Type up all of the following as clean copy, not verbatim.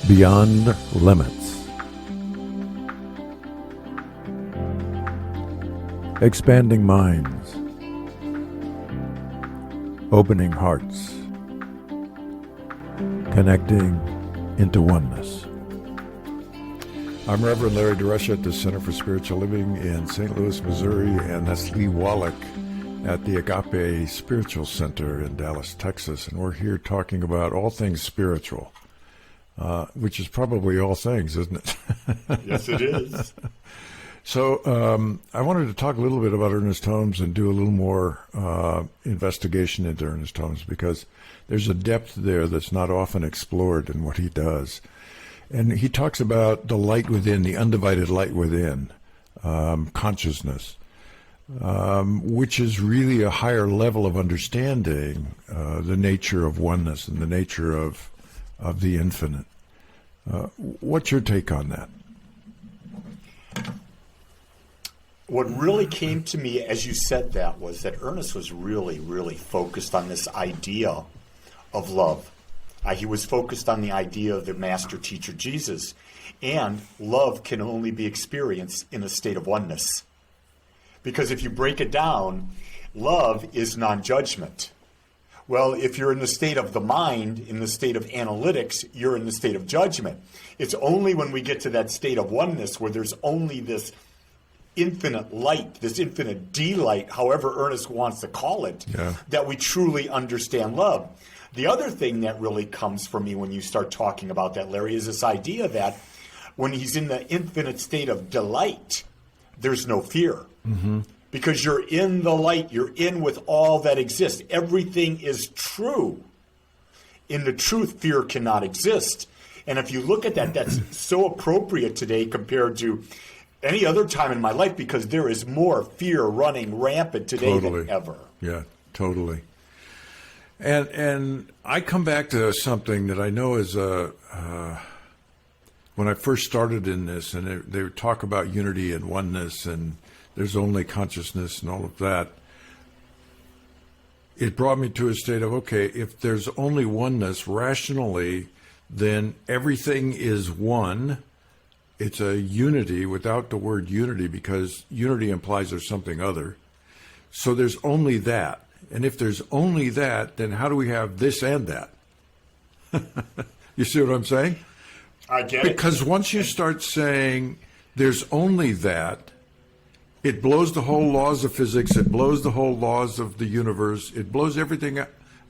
Beyond limits. Expanding minds. Opening hearts. Connecting into oneness. I'm Reverend Larry DeRusha at the Center for Spiritual Living in St. Louis, Missouri, and that's Lee Wallach at the Agape Spiritual Center in Dallas, Texas. And we're here talking about all things spiritual, which is probably all things, isn't it? Yes, it is. So I wanted to talk a little bit about Ernest Holmes and do a little more investigation into Ernest Holmes, because there's a depth there that's not often explored in what he does. And he talks about the light within, the undivided light within, consciousness, which is really a higher level of understanding the nature of oneness and the nature of the infinite. What's your take on that? What really came to me as you said that was that Ernest was really, really focused on this idea of love. He was focused on the idea of the master teacher Jesus, and love can only be experienced in a state of oneness. Because if you break it down, love is non-judgment. Well, if you're in the state of the mind, in the state of analytics, you're in the state of judgment. It's only when we get to that state of oneness where there's only this infinite light, this infinite delight, however Ernest wants to call it, that we truly understand love. The other thing that really comes for me when you start talking about that, Larry, is this idea that when he's in the infinite state of delight, there's no fear. Mm-hmm. Because you're in the light, you're in with all that exists. Everything is true. In the truth, fear cannot exist. And if you look at that, that's so appropriate today compared to any other time in my life, because there is more fear running rampant today than ever. Yeah, totally. And I come back to something that I know is when I first started in this, and they would talk about unity and oneness, and there's only consciousness and all of that. It brought me to a state of, okay, if there's only oneness rationally, then everything is one. It's a unity without the word unity, because unity implies there's something other. So there's only that. And if there's only that, then how do we have this and that? You see what I'm saying? I get it. Because once you start saying there's only that, it blows the whole laws of physics, it blows the whole laws of the universe, it blows everything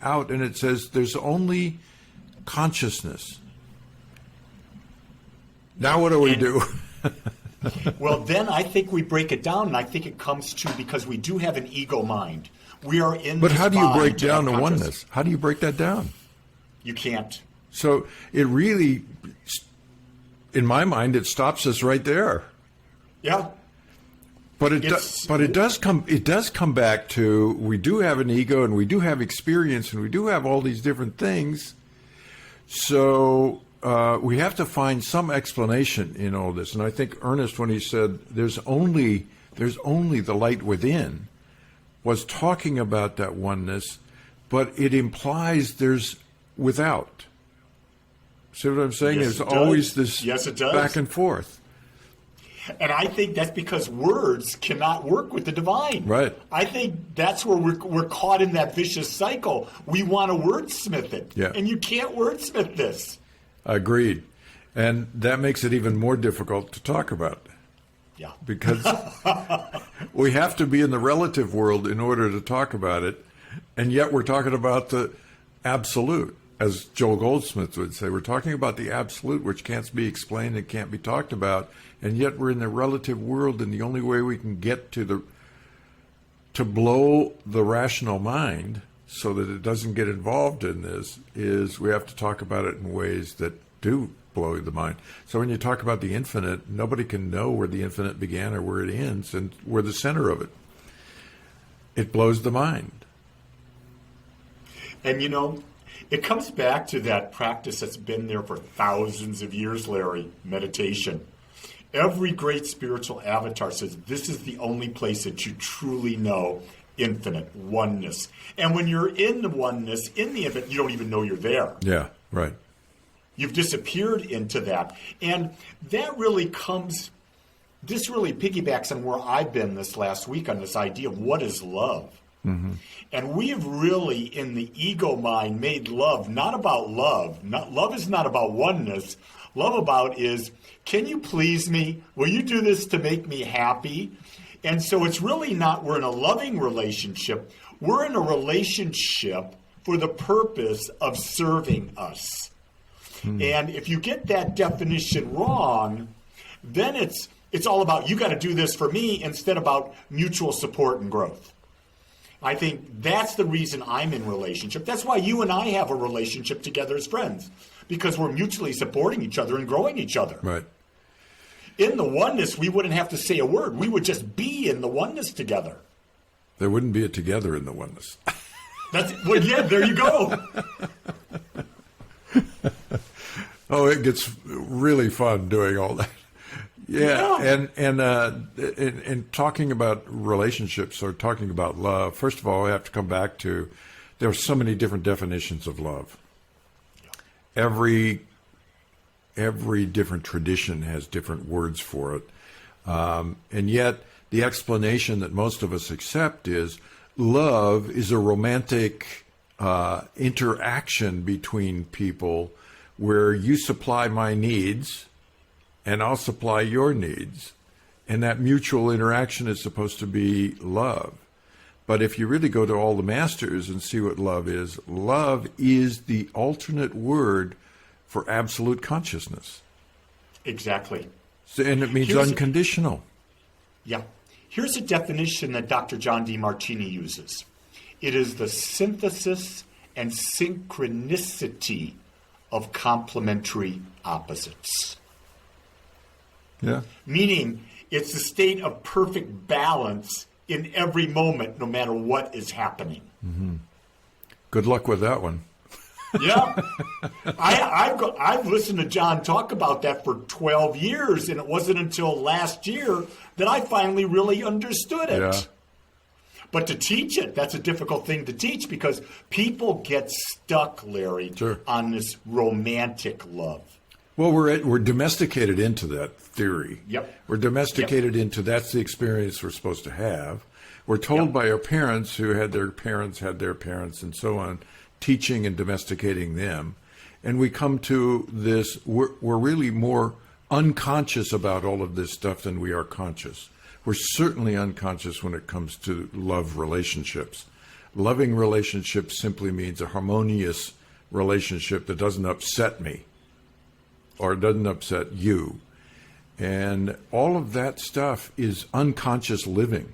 out, and it says there's only consciousness. Now what do we do? Well, then I think we break it down, and I think it comes to, because we do have an ego mind. We are in. But this how do you break body down the oneness? How do you break that down? You can't. So it really, in my mind, it stops us right there. Yeah. But it does come back to, we do have an ego, and we do have experience, and we do have all these different things. So we have to find some explanation in all this. And I think Ernest, when he said there's only the light within, was talking about that oneness, but it implies there's without. See what I'm saying? Yes, there's always this it does. Back and forth. And I think that's because words cannot work with the divine. Right. I think that's where we're caught in that vicious cycle. We want to wordsmith it. Yeah. And you can't wordsmith this. Agreed. And that makes it even more difficult to talk about. Yeah. Because we have to be in the relative world in order to talk about it. And yet we're talking about the absolute, as Joel Goldsmith would say. We're talking about the absolute, which can't be explained and can't be talked about. And yet we're in the relative world, and the only way we can get to blow the rational mind so that it doesn't get involved in this is we have to talk about it in ways that do blow the mind. So when you talk about the infinite, nobody can know where the infinite began or where it ends, and we're the center of it. It blows the mind. And it comes back to that practice that's been there for thousands of years, Larry, meditation. Every great spiritual avatar says this is the only place that you truly know infinite oneness. And when you're in the oneness, in the infinite, you don't even know you're there. Yeah, right. You've disappeared into that. And that really this really piggybacks on where I've been this last week on this idea of what is love. Mm-hmm. And we have really, in the ego mind, made love not about love. Love is not about oneness. Love about is, can you please me? Will you do this to make me happy? And so it's really not we're in a loving relationship. We're in a relationship for the purpose of serving us. And if you get that definition wrong, then it's all about you got to do this for me instead about mutual support and growth. I think that's the reason I'm in relationship. That's why you and I have a relationship together as friends, because we're mutually supporting each other and growing each other. Right. In the oneness, we wouldn't have to say a word. We would just be in the oneness together. There wouldn't be a together in the oneness. Yeah, there you go. Oh, it gets really fun doing all that. Yeah. And talking about relationships or talking about love, first of all, we have to come back to there are so many different definitions of love. Every different tradition has different words for it. And yet the explanation that most of us accept is love is a romantic interaction between people where you supply my needs and I'll supply your needs. And that mutual interaction is supposed to be love. But if you really go to all the masters and see what love is the alternate word for absolute consciousness. Exactly. So, and it means unconditional. Yeah. Here's a definition that Dr. John DeMartini uses. It is the synthesis and synchronicity of complementary opposites. Yeah. Meaning it's a state of perfect balance in every moment, no matter what is happening. Mm-hmm. Good luck with that one. Yeah. I've listened to John talk about that for 12 years, and it wasn't until last year that I finally really understood it. Yeah. But to teach it, that's a difficult thing to teach because people get stuck, Larry, Sure. on this romantic love. Well, we're domesticated into that theory. Yep. We're domesticated into that's the experience we're supposed to have. We're told by our parents who had their parents, and so on, teaching and domesticating them. And we come to this, we're really more unconscious about all of this stuff than we are conscious. We're certainly unconscious when it comes to love relationships. Loving relationships simply means a harmonious relationship that doesn't upset me or doesn't upset you. And all of that stuff is unconscious living.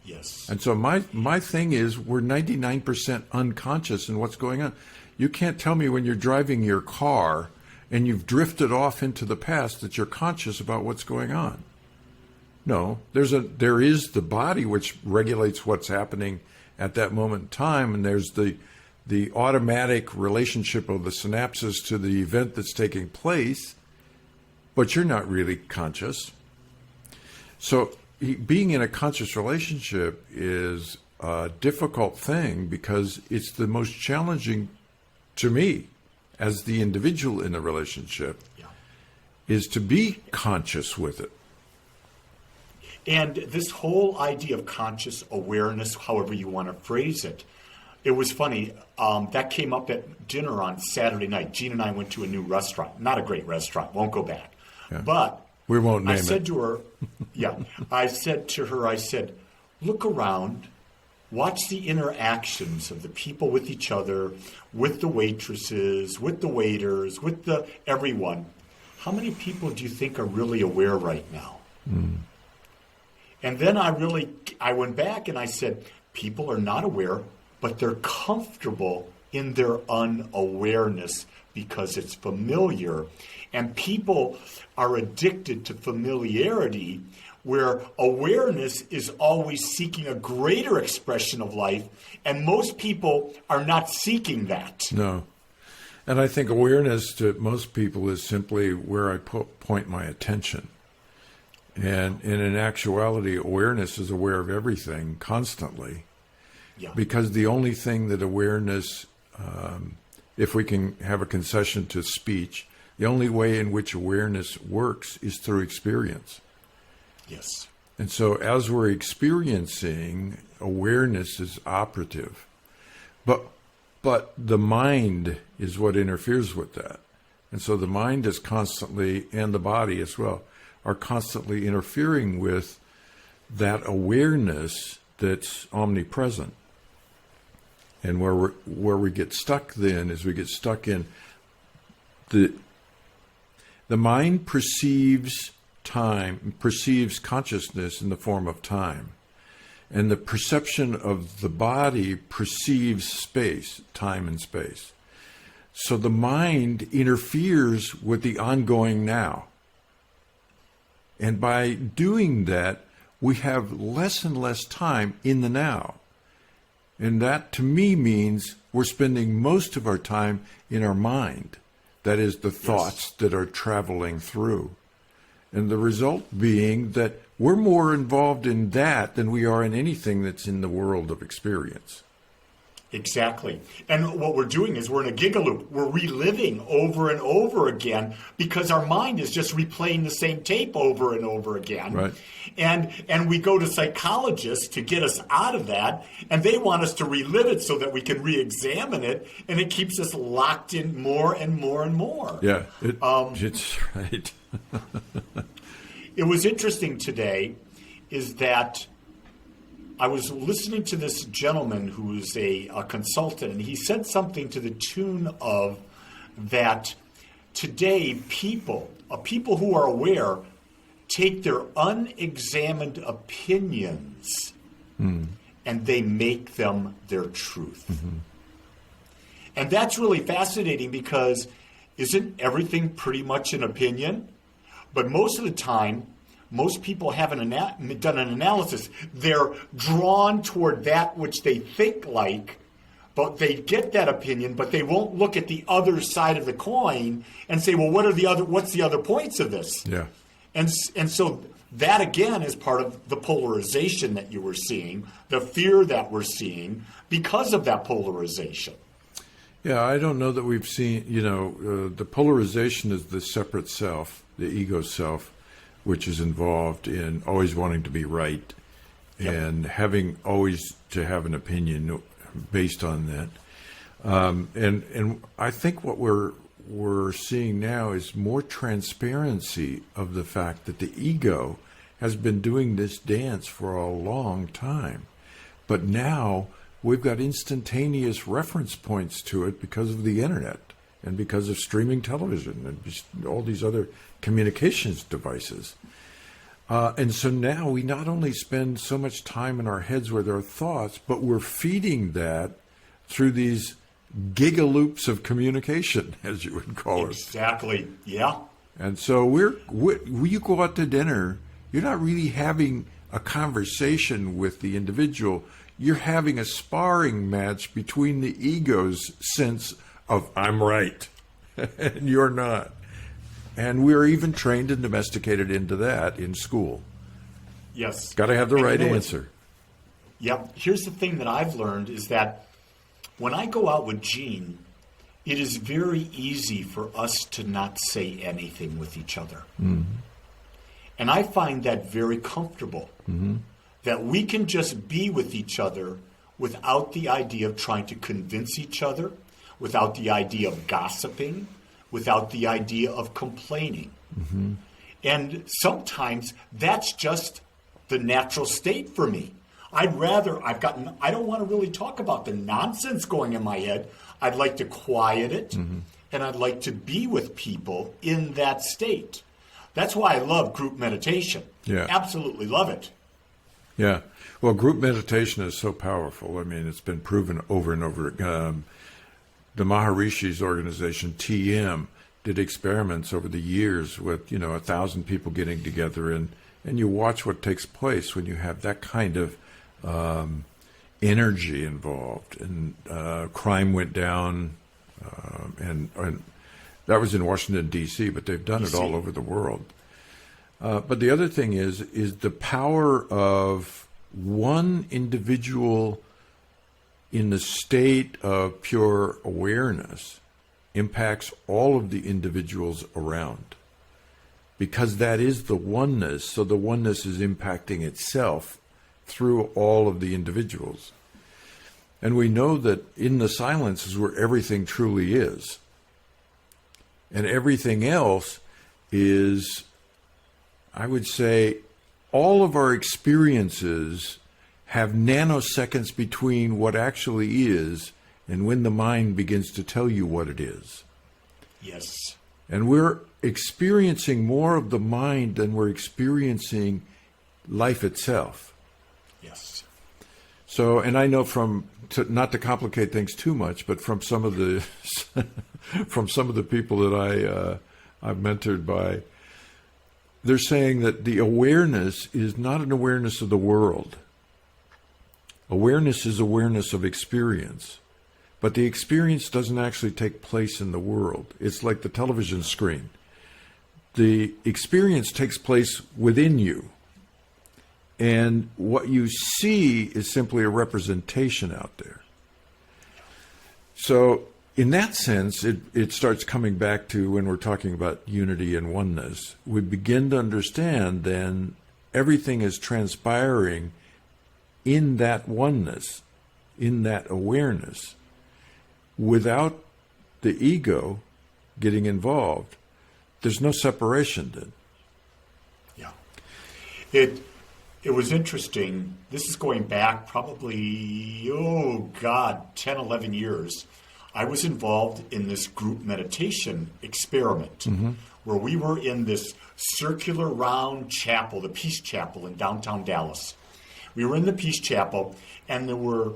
Yes. And so my thing is we're 99% unconscious in what's going on. You can't tell me when you're driving your car and you've drifted off into the past that you're conscious about what's going on. No, there is the body which regulates what's happening at that moment in time, and there's the automatic relationship of the synapses to the event that's taking place, but you're not really conscious. So being in a conscious relationship is a difficult thing because it's the most challenging to me as the individual in the relationship is to be conscious with it. And this whole idea of conscious awareness, however you want to phrase it, it was funny. That came up at dinner on Saturday night. Jean and I went to a new restaurant. Not a great restaurant. Won't go back. Yeah. But we won't name I said it. to her, I said to her, look around, watch the interactions of the people with each other, with the waitresses, with the waiters, with everyone. How many people do you think are really aware right now? Mm. And then I went back and I said, people are not aware, but they're comfortable in their unawareness because it's familiar. And people are addicted to familiarity, where awareness is always seeking a greater expression of life, and most people are not seeking that. No. And I think awareness to most people is simply where I point my attention. And in actuality, awareness is aware of everything constantly. Yeah. Because the only thing that awareness if we can have a concession to speech, the only way in which awareness works is through experience. Yes. And so as we're experiencing, awareness is operative. But the mind is what interferes with that. And so the mind is constantly, and the body as well, are constantly interfering with that awareness that's omnipresent. And where we get stuck then is we get stuck in the mind perceives time, perceives consciousness in the form of time. And the perception of the body perceives space, time and space. So the mind interferes with the ongoing now. And by doing that, we have less and less time in the now. And that, to me, means we're spending most of our time in our mind. That is, the thoughts that are traveling through. And the result being that we're more involved in that than we are in anything that's in the world of experience. Exactly. And what we're doing is we're in a gigaloop. We're reliving over and over again because our mind is just replaying the same tape over and over again. Right. And we go to psychologists to get us out of that, and they want us to relive it so that we can re-examine it, and it keeps us locked in more and more and more. Yeah, it's right. It was interesting today is that I was listening to this gentleman who's a consultant, and he said something to the tune of that today people who are aware take their unexamined opinions and they make them their truth. Mm-hmm. And that's really fascinating because isn't everything pretty much an opinion? But most of the time, most people haven't done an analysis. They're drawn toward that which they think like, but they get that opinion, but they won't look at the other side of the coin and say, well, what's the other points of this? Yeah. And so that, again, is part of the polarization that you were seeing, the fear that we're seeing because of that polarization. Yeah, I don't know that we've seen, the polarization is the separate self, the ego self, which is involved in always wanting to be right and having always to have an opinion based on that. And I think what we're seeing now is more transparency of the fact that the ego has been doing this dance for a long time. But now we've got instantaneous reference points to it because of the internet and because of streaming television and all these other communications devices. And so now we not only spend so much time in our heads with our thoughts, but we're feeding that through these gigaloops of communication, as you would call it. Exactly, yeah. And so when you go out to dinner, you're not really having a conversation with the individual. You're having a sparring match between the ego's sense of I'm right and you're not. And we're even trained and domesticated into that in school. Yes. Got to have the right answer. Yep. Here's the thing that I've learned is that when I go out with Gene, it is very easy for us to not say anything with each other. Mm-hmm. And I find that very comfortable, that we can just be with each other without the idea of trying to convince each other, without the idea of gossiping, without the idea of complaining. Mm-hmm. And sometimes that's just the natural state for me. I don't want to really talk about the nonsense going in my head. I'd like to quiet it, and I'd like to be with people in that state. That's why I love group meditation. Yeah. Absolutely love it. Yeah. Well, group meditation is so powerful. I mean, it's been proven over and over. The Maharishi's organization, TM, did experiments over the years with, 1,000 people getting together, and you watch what takes place when you have that kind of energy involved. And crime went down, and that was in Washington, D.C., but they've done it all over the world. But the other thing is the power of one individual in the state of pure awareness impacts all of the individuals around. Because that is the oneness, so the oneness is impacting itself through all of the individuals. And we know that in the silence is where everything truly is. And everything else is, I would say, all of our experiences have nanoseconds between what actually is and when the mind begins to tell you what it is. Yes. And we're experiencing more of the mind than we're experiencing life itself. Yes. So, and I know not to complicate things too much, but from some of the people that I've mentored by, they're saying that the awareness is not an awareness of the world. Awareness is awareness of experience. But the experience doesn't actually take place in the world. It's like the television screen. The experience takes place within you. And what you see is simply a representation out there. So in that sense, it starts coming back to when we're talking about unity and oneness. We begin to understand then everything is transpiring in that oneness, in that awareness, without the ego getting involved. There's no separation then. Yeah. It was interesting. This is going back probably, 10, 11 years. I was involved in this group meditation experiment where we were in this circular round chapel, the Peace Chapel in downtown Dallas. We were in the Peace Chapel, and there were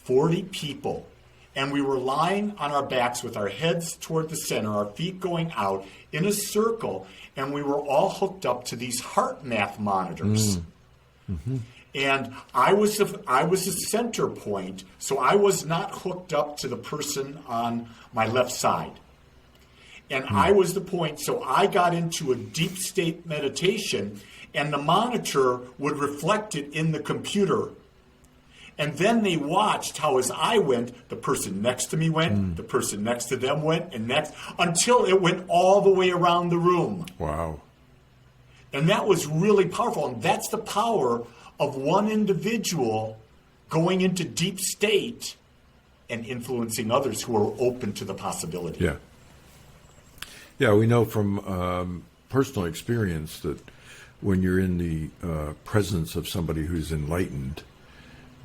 40 people. And we were lying on our backs with our heads toward the center, our feet going out in a circle, and we were all hooked up to these heart math monitors. And I was the center point, so I was not hooked up to the person on my left side. And I was the point, so I got into a deep state meditation, and the monitor would reflect it in the computer. And then they watched how, as I went, the person next to me went, the person next to them went, and next, until it went all the way around the room. Wow. And that was really powerful. And that's the power of one individual going into deep state and influencing others who are open to the possibility. Yeah. Yeah, we know from personal experience that when you're in the presence of somebody who's enlightened,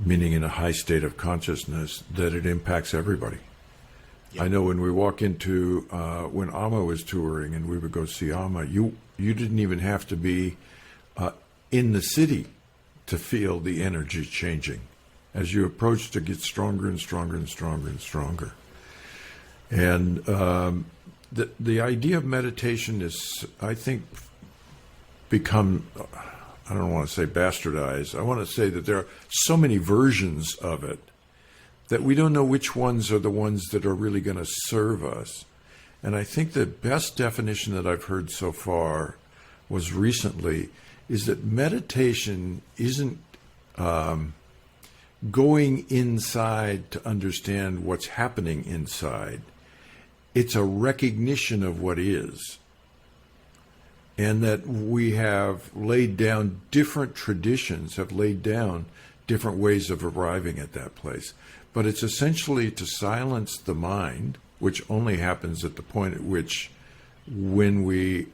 meaning in a high state of consciousness, that it impacts everybody. Yep. I know when we walk into, when Amma was touring and we would go see Amma, you didn't even have to be in the city to feel the energy changing. As you approach, it gets stronger and stronger and stronger and stronger. And the idea of meditation is, I think, become, I don't want to say bastardized. I want to say that there are so many versions of it that we don't know which ones are the ones that are really going to serve us. And I think the best definition that I've heard so far was recently is that meditation isn't going inside to understand what's happening inside. It's a recognition of what is. And that we have laid down different traditions, have laid down different ways of arriving at that place. But it's essentially to silence the mind, which only happens at the point at which when we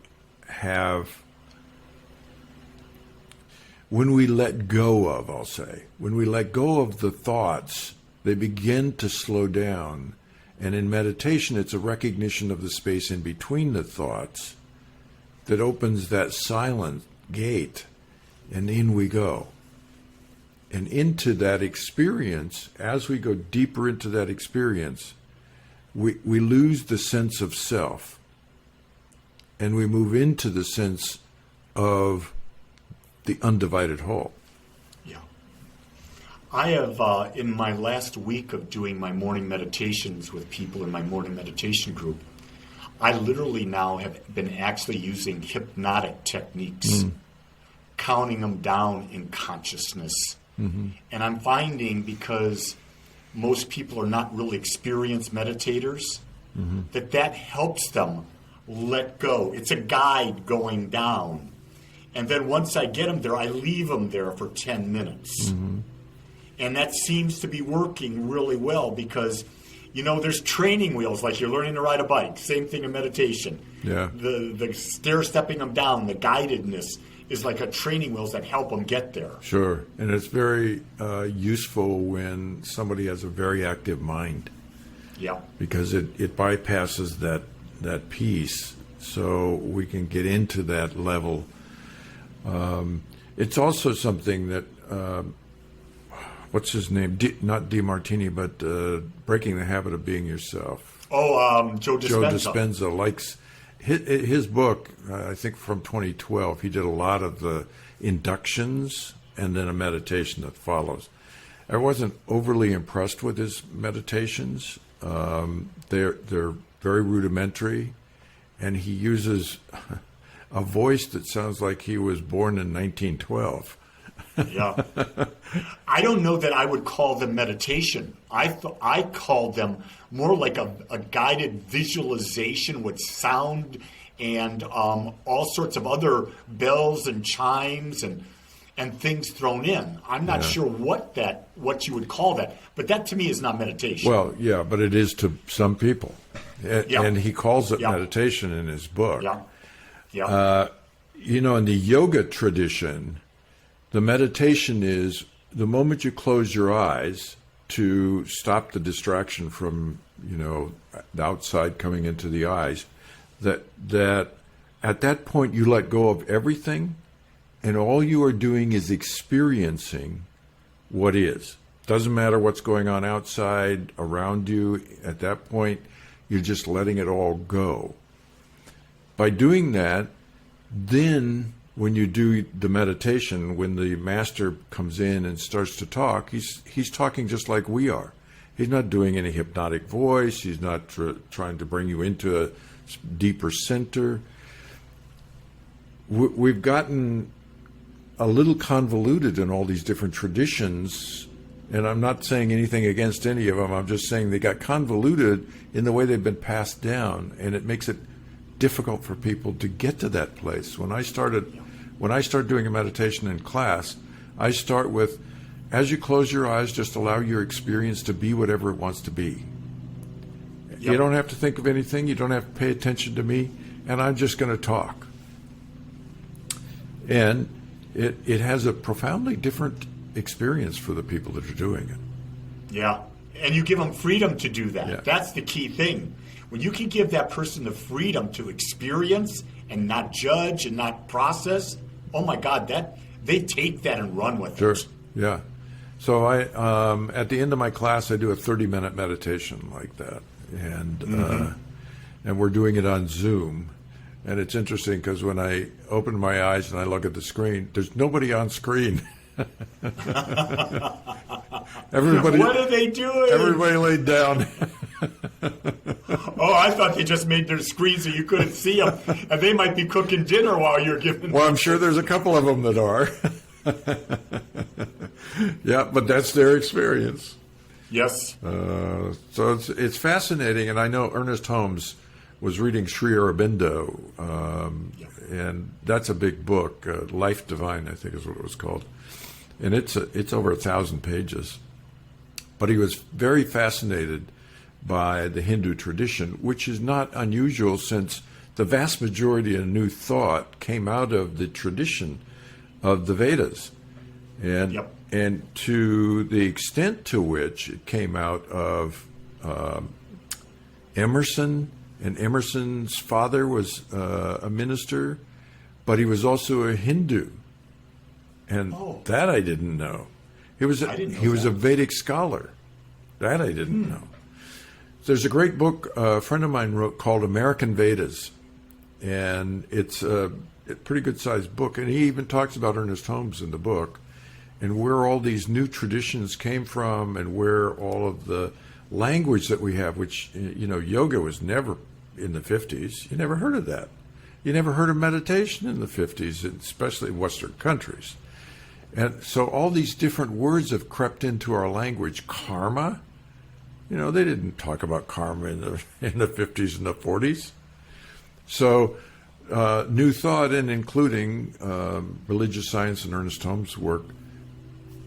let go of, I'll say, when we let go of the thoughts, they begin to slow down. And in meditation, it's a recognition of the space in between the thoughts that opens that silent gate, and in we go. And into that experience, as we go deeper into that experience, we lose the sense of self, and we move into the sense of the undivided whole. Yeah. I have, in my last week of doing my morning meditations with people in my morning meditation group, I literally now have been actually using hypnotic techniques, counting them down in consciousness. And I'm finding, because most people are not really experienced meditators, that helps them let go. It's a guide going down. And then once I get them there, I leave them there for 10 minutes. And that seems to be working really well because, there's training wheels, like you're learning to ride a bike. Same thing in meditation. Yeah. The stair-stepping them down, the guidedness is like a training wheels that help them get there. Sure. And it's very useful when somebody has a very active mind. Yeah. Because it bypasses that piece, so we can get into that level. It's also something that, what's his name? Not DeMartini, but Breaking the Habit of Being Yourself. Oh, Joe Dispenza. Joe Dispenza likes his book, I think from 2012. He did a lot of the inductions and then a meditation that follows. I wasn't overly impressed with his meditations. They're very rudimentary, and he uses a voice that sounds like he was born in 1912. Yeah. I don't know that I would call them meditation. I call them more like a guided visualization with sound and all sorts of other bells and chimes and things thrown in. I'm not sure what you would call that, but that to me is not meditation. Well, yeah, but it is to some people. And he calls it meditation in his book. Yeah. Yeah. In the yoga tradition, the meditation is the moment you close your eyes to stop the distraction from, the outside coming into the eyes, that at that point you let go of everything, and all you are doing is experiencing what is. Doesn't matter what's going on outside, around you. At that point, you're just letting it all go. By doing that, then when you do the meditation, when the master comes in and starts to talk, he's talking just like we are. He's not doing any hypnotic voice. He's not trying to bring you into a deeper center. We've gotten a little convoluted in all these different traditions, and I'm not saying anything against any of them. I'm just saying they got convoluted in the way they've been passed down, and it makes it difficult for people to get to that place. When I start doing a meditation in class, I start with, as you close your eyes, just allow your experience to be whatever it wants to be. Yep. You don't have to think of anything. You don't have to pay attention to me, and I'm just going to talk. And it has a profoundly different experience for the people that are doing it. Yeah, and you give them freedom to do that. Yeah. That's the key thing. When you can give that person the freedom to experience and not judge and not process, oh my God, that they take that and run with Sure. it. Yeah. So I, at the end of my class, I do a 30-minute meditation like that, and we're doing it on Zoom. And it's interesting because when I open my eyes and I look at the screen, there's nobody on screen. Everybody. What are they doing? Everybody laid down. Oh, I thought they just made their screen so you couldn't see them, and they might be cooking dinner while you're giving. Well, I'm sure there's a couple of them that are. Yeah, but that's their experience. Yes. So it's fascinating, and I know Ernest Holmes was reading Sri Aurobindo, and that's a big book, Life Divine, I think is what it was called, and it's over 1,000 pages. But he was very fascinated by the Hindu tradition, which is not unusual since the vast majority of new thought came out of the tradition of the Vedas, and to the extent to which it came out of Emerson. And Emerson's father was a minister, but he was also a Hindu, and that I didn't know. He was a Vedic scholar. That I didn't know. There's a great book a friend of mine wrote called American Vedas, and it's a pretty good-sized book. And he even talks about Ernest Holmes in the book, and where all these new traditions came from, and where all of the language that we have, which yoga was never in the 50s. You never heard of that. You never heard of meditation in the 50s, especially in Western countries. And so all these different words have crept into our language. Karma, They didn't talk about karma in the 50s and the 40s. So New Thought, and including religious science and Ernest Holmes' work,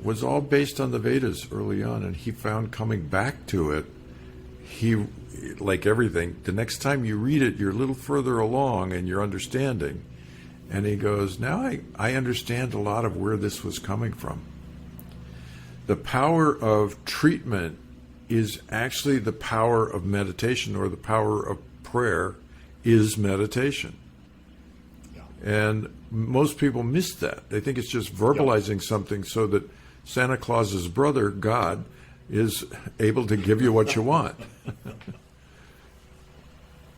was all based on the Vedas early on, and he found coming back to it, like everything, the next time you read it, you're a little further along in your understanding. And he goes, now I understand a lot of where this was coming from. The power of treatment is actually the power of meditation, or the power of prayer is meditation. Yeah. And most people miss that. They think it's just verbalizing something so that Santa Claus's brother, God, is able to give you what you want.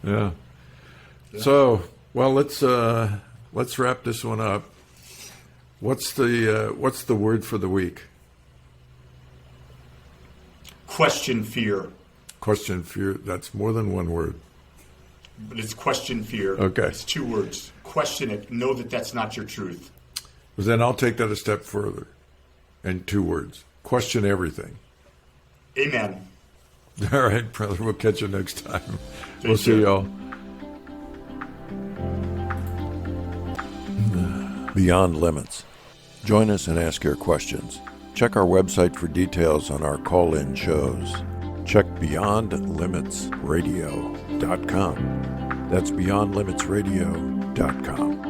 Yeah. So, well, let's wrap this one up. What's the word for the week? Question fear. Question fear. That's more than one word. But it's question fear. Okay. It's 2 words. Question it. Know that that's not your truth. Well, then I'll take that a step further. And 2 words. Question everything. Amen. All right, brother. We'll catch you next time. Take We'll see care. y'all. Beyond Limits. Join us and ask your questions. Check our website for details on our call-in shows. Check beyondlimitsradio.com. That's beyondlimitsradio.com.